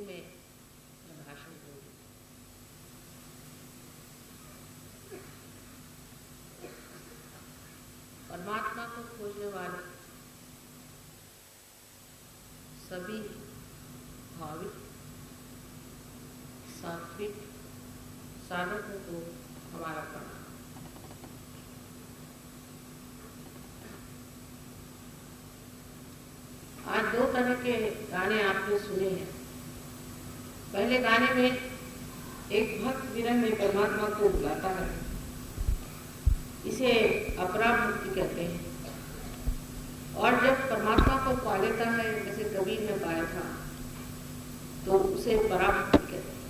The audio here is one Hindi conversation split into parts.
में मैं भाषण दूंगी। परमात्मा को खोजने वाले सभी भाविक सात्विक साधकों को हमारा प्रणाम। आज दो तरह के गाने आपने सुने हैं। पहले गाने में एक भक्त विरह में परमात्मा को बुलाता है, इसे अपरा भक्ति कहते हैं। और जब परमात्मा को पा लेता है, जैसे कबीर ने पाया था, तो उसे पराभक्ति कहते हैं।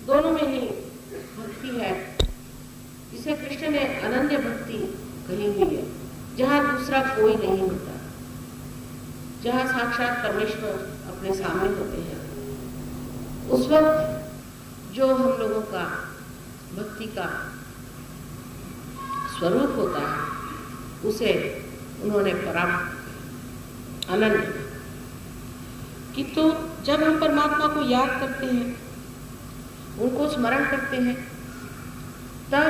दोनों में ही भक्ति है, जिसे कृष्ण ने अनन्य भक्ति कही हुई है, जहाँ दूसरा कोई नहीं होता, जहाँ साक्षात परमेश्वर अपने सामने होते हैं। उस वक्त जो हम लोगों का भक्ति का स्वरूप होता है, उसे उन्होंने पराभक्ति अनन्य। किंतु जब हम परमात्मा को याद करते हैं, उनको स्मरण करते हैं, तब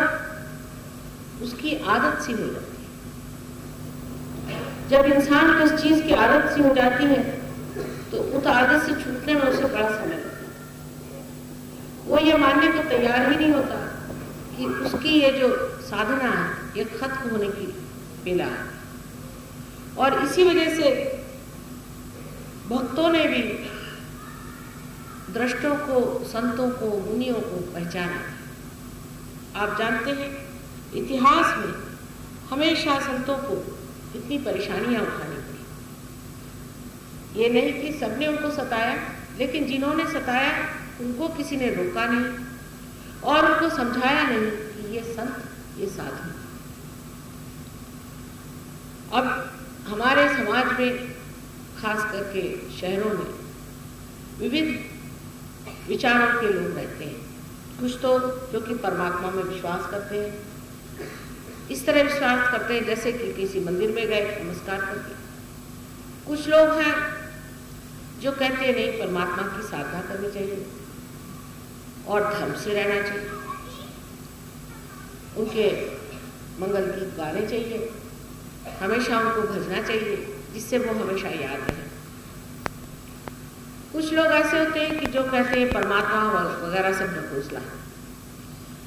उसकी आदत सी हो जाती है। जब इंसान को उस चीज की आदत सी हो जाती है, तो उस आदत से छूटने में उसे बड़ा समय लगता है। वो ये मानने को तैयार ही नहीं होता कि उसकी ये जो साधना है, ये खत्म होने की बेला है। और इसी वजह से भक्तों ने भी दृष्टों को, संतों को, मुनियों को पहचाना। आप जानते हैं, इतिहास में हमेशा संतों को इतनी परेशानियां उठानी पड़ी। ये नहीं कि सबने उनको सताया, लेकिन जिन्होंने सताया उनको किसी ने रोका नहीं और उनको समझाया नहीं कि ये संत, ये साधु। अब हमारे समाज में, खास करके शहरों में, विविध विचारों के लोग रहते हैं। कुछ तो जो कि परमात्मा में विश्वास करते हैं, इस तरह विश्वास करते हैं जैसे कि किसी मंदिर में गए नमस्कार करके। कुछ लोग हैं जो कहते हैं नहीं, परमात्मा की साधना करनी चाहिए और धर्म से रहना चाहिए, उनके मंगल गीत गाने चाहिए, हमेशा उनको भजना चाहिए, जिससे वो हमेशा याद रहे। कुछ लोग ऐसे होते हैं कि जो कहते हैं परमात्मा वगैरह सब ढकोसला है,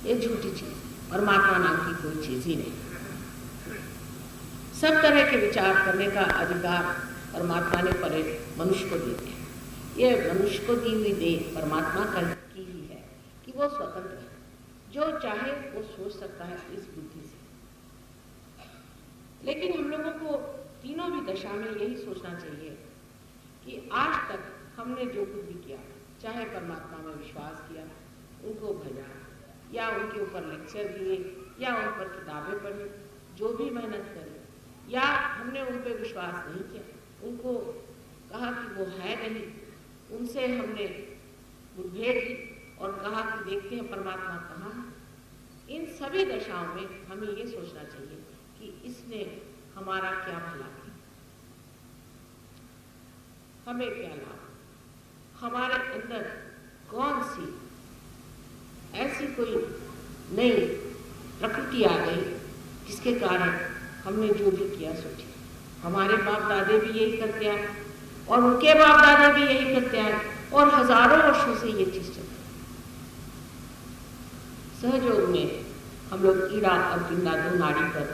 ये झूठी चीज है, परमात्मा नाम की कोई चीज ही नहीं। सब तरह के विचार करने का अधिकार परमात्मा ने परे मनुष्य को दिए हैं। ये मनुष्य को दी हुई दे परमात्मा की ही है कि वो स्वतंत्र है, जो चाहे वो सोच सकता है इस बुद्धि से। लेकिन हम लोगों को तीनों भी दशा में यही सोचना चाहिए कि आज तक हमने जो कुछ भी किया, चाहे परमात्मा में विश्वास किया, उनको भजा, या उनके ऊपर लेक्चर दिए, या उन पर किताबें पढ़ी, जो भी मेहनत करी, या हमने उन पर विश्वास नहीं किया, उनको कहा कि वो है नहीं, उनसे हमने मुठभेड़ की और कहा कि देखते हैं परमात्मा कहाँ है। इन सभी दशाओं में हमें ये सोचना चाहिए कि इसने हमारा क्या भला किया, हमें क्या लाभ, हमारे अंदर कौन सी ऐसी कोई नई प्रकृति आ गई जिसके कारण हमने जो भी किया सोचा। हमारे बाप दादे भी यही करते आए और उनके बाप दादे भी यही करते आए और हजारों वर्षों से ये चीज चलती। सहयोग में हम लोग ईड़ा और पिंडा दो नाड़ी पर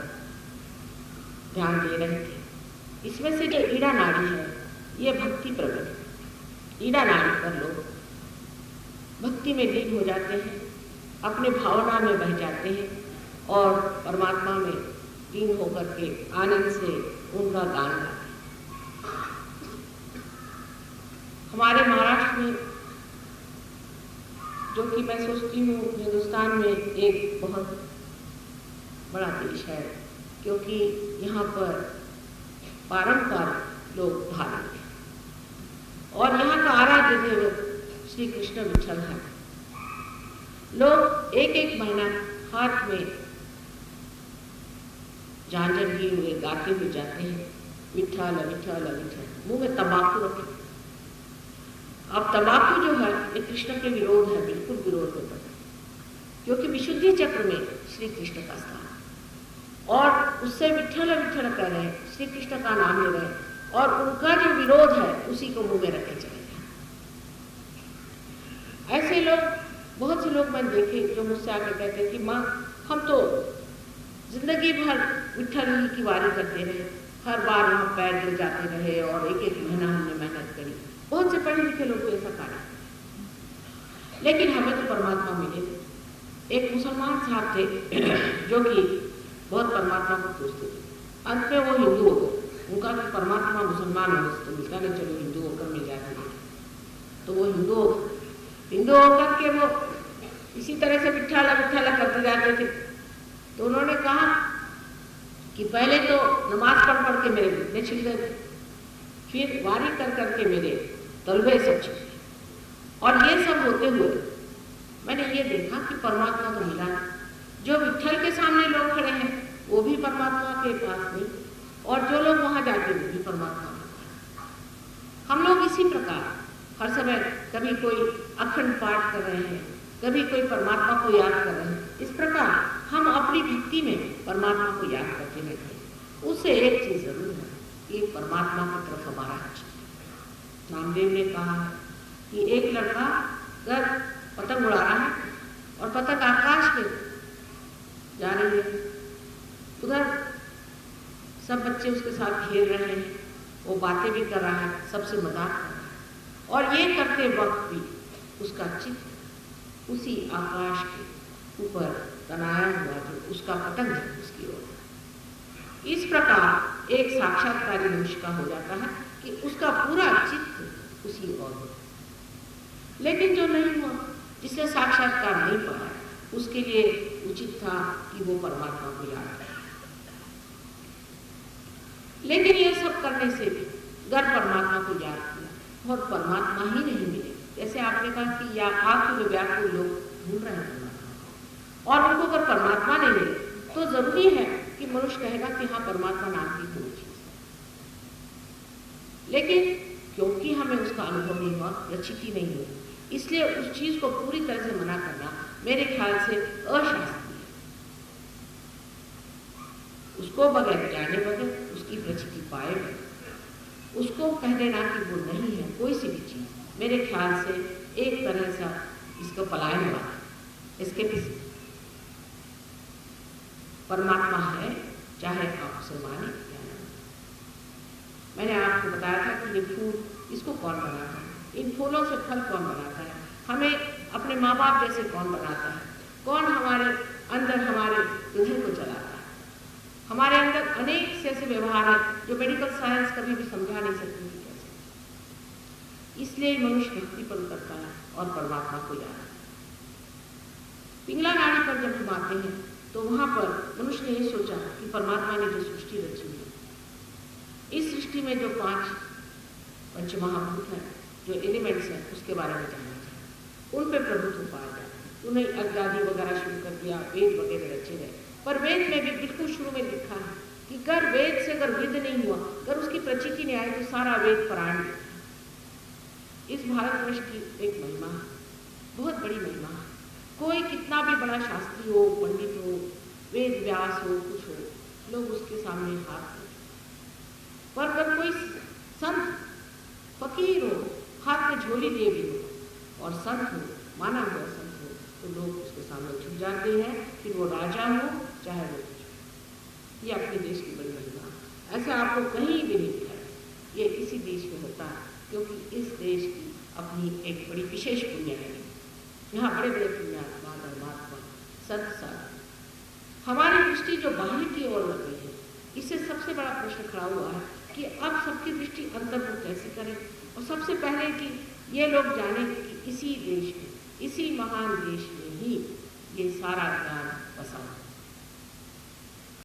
ध्यान दे रहे थे। इसमें से जो ईड़ा नाड़ी है, ये भक्ति प्रकट है। ईड़ा नाड़ी पर लोग भक्ति में लीन हो जाते हैं, अपने भावना में बह जाते हैं और परमात्मा में लीन होकर के आनंद से उनका गान गाते हैं। हमारे महाराष्ट्र में, जो कि मैं सोचती हूँ हिंदुस्तान में एक बहुत बड़ा देश है, क्योंकि यहाँ पर पारंपरिक लोग धार्मिक हैं और यहाँ का आराध्य देव श्री कृष्ण विठल है। लोग एक एक महीना हाथ में झांझर लिए हुए गाते हुए जाते हैं, विठल विठल विठल, मुंह में तंबाकू रखे अब तंबाकू जो है ये कृष्ण के विरोध है, बिल्कुल विरोध होता है, क्योंकि विशुद्धि चक्र में श्री कृष्ण का स्थान और उससे विठ्ठल विठ्ठल कह रहे हैं, श्री कृष्ण का नाम ले रहे हैं और उनका जो विरोध है उसी को मुंह में रखे चले गए। ऐसे लोग, बहुत से लोग मैंने देखे जो मुझसे आके कहते हैं कि माँ हम तो जिंदगी भर विठ्ठल ही की वारी करते रहे, हर बार वहाँ पैर गिर जाते रहे और एक एक महीना हमने मेहनत करी। बहुत से पढ़े लिखे लोग को ऐसा कहा, लेकिन हमें तो परमात्मा मिले थे। एक मुसलमान साहब थे जो कि बहुत परमात्मा को पूछते थे, अंत में वो हिंदू हो गए। उनका कि परमात्मा मुसलमान होने से तो मिलता नहीं, चलो हिंदू होकर मिल जाएगा। तो वो हिंदू होकर के वो इसी तरह से विठ्ठला विठ्ठला करते जाते थे। तो उन्होंने कहा कि पहले तो नमाज पढ़ के मेरे घुटने छिल गए थे, फिर वारी कर करके मेरे तलवे सब छिल गए, और ये सब होते हुए मैंने ये देखा कि परमात्मा तो मिला। जो विठ्ठल के सामने लोग खड़े हैं वो भी परमात्मा के पास नहीं, और जो लोग वहां जाते हैं वो भी परमात्मा के पास। हम लोग इसी प्रकार हर समय कभी कोई अखंड पाठ कर रहे हैं, कभी कोई परमात्मा को याद कर रहे हैं। इस प्रकार हम अपनी भक्ति में परमात्मा को याद करते रहते हैं। उससे एक चीज जरूर है कि परमात्मा की तरफ हमारा है। नामदेव ने कहा है कि एक लड़का अगर पतंग उड़ा रहा है और पतंग आकाश में जा रही है, उधर सब बच्चे उसके साथ खेल रहे हैं, वो बातें भी कर रहा है, सबसे मजाक कर रहा है, और ये करते वक्त भी उसका चित्त उसी आकाश के ऊपर तनाया हुआ जो उसका पतंग है उसकी ओर। इस प्रकार एक साक्षात्कारी मनुष्य का हो जाता है कि उसका पूरा चित्त उसी ओर हो। लेकिन जो नहीं हुआ, जिसने साक्षात्कार नहीं पाया, उसके लिए उचित था कि वो परमात्मा को याद करे। लेकिन ये सब करने से भी अगर परमात्मा को याद किया और परमात्मा ही नहीं मिले, जैसे आपने कहा कि या आखिर व्याकुल लोग ढूंढ रहे हैं परमात्मा, और उनको अगर परमात्मा नहीं मिले तो जरूरी है कि मनुष्य कहेगा कि हाँ परमात्मा नाम की कोई चीज है। लेकिन क्योंकि हमें उसका अनुभव नहीं हुआ, रचित नहीं हुई, इसलिए उस चीज को पूरी तरह से मना करना मेरे ख्याल से अशास्त्रीय है। उसको बगैर जाने बगैर, उसकी प्रचिति पाए बगैर उसको कह देना कि वो नहीं है कोई सी भी चीज, मेरे ख्याल से एक तरह से इसको पलायन हुआ, इसके पीछे परमात्मा है, चाहे आप उसे माने या ना। मैंने आपको बताया था कि ये फूल इसको कौन बनाता है, इन फूलों से फल कौन बनाता है, हमें अपने माँ बाप जैसे कौन बनाता है, कौन हमारे अंदर हमारे हृदय को चलाता है। हमारे अंदर अनेक से ऐसे व्यवहार है जो मेडिकल साइंस कभी भी समझा नहीं सकती कैसे। इसलिए मनुष्य भक्ति पर उतरता है और परमात्मा को याद। पिंगला नाड़ी पर जब हम आते हैं तो वहां पर मनुष्य ने ये सोचा कि परमात्मा ने जो सृष्टि रची है, इस सृष्टि में जो 5 पंचमहाभूत है, जो एलिमेंट्स हैं, उसके बारे में जानना चाहिए, उन पे प्रभुत्व पाया जाए। उन्हें अज्ञादी वगैरह शुरू कर दिया, वेद वगैरह रचे गए, पर वेद में भी बिल्कुल शुरू में लिखा है कि अगर वेद से अगर विद नहीं हुआ, अगर उसकी प्रचिति नहीं आई तो सारा वेद परायण। इस भारतवर्ष की एक महिमा है, बहुत बड़ी महिमा है। कोई कितना भी बड़ा शास्त्री हो, पंडित हो, वेद व्यास हो, कुछ हो, लोग उसके सामने हाथ दें, पर अगर कोई संत फकीर हो, हाथ में झोली लिए भी हो और संत हो, माना हुआ संत हो, तो लोग उसके सामने झुक जाते हैं, फिर वो राजा हो चाहे वो कुछ। ये अपने देश की बड़ी महिमा, ऐसा आपको कहीं भी नहीं दिखाया। ये इसी देश में होता है क्योंकि इस देश की अपनी एक बड़ी विशेष पुण्य है। यहाँ बड़े बड़े पुण्यात्मा, धर्मात्मा, सत्संग। हमारी दृष्टि जो बाहर की ओर लग गई है, इससे सबसे बड़ा प्रश्न खड़ा हुआ है कि अब सबकी दृष्टि अंतर्मुख कैसे करें, और सबसे पहले कि ये लोग जाने कि इसी देश में, इसी महान देश में ही ये सारा ज्ञान बसा।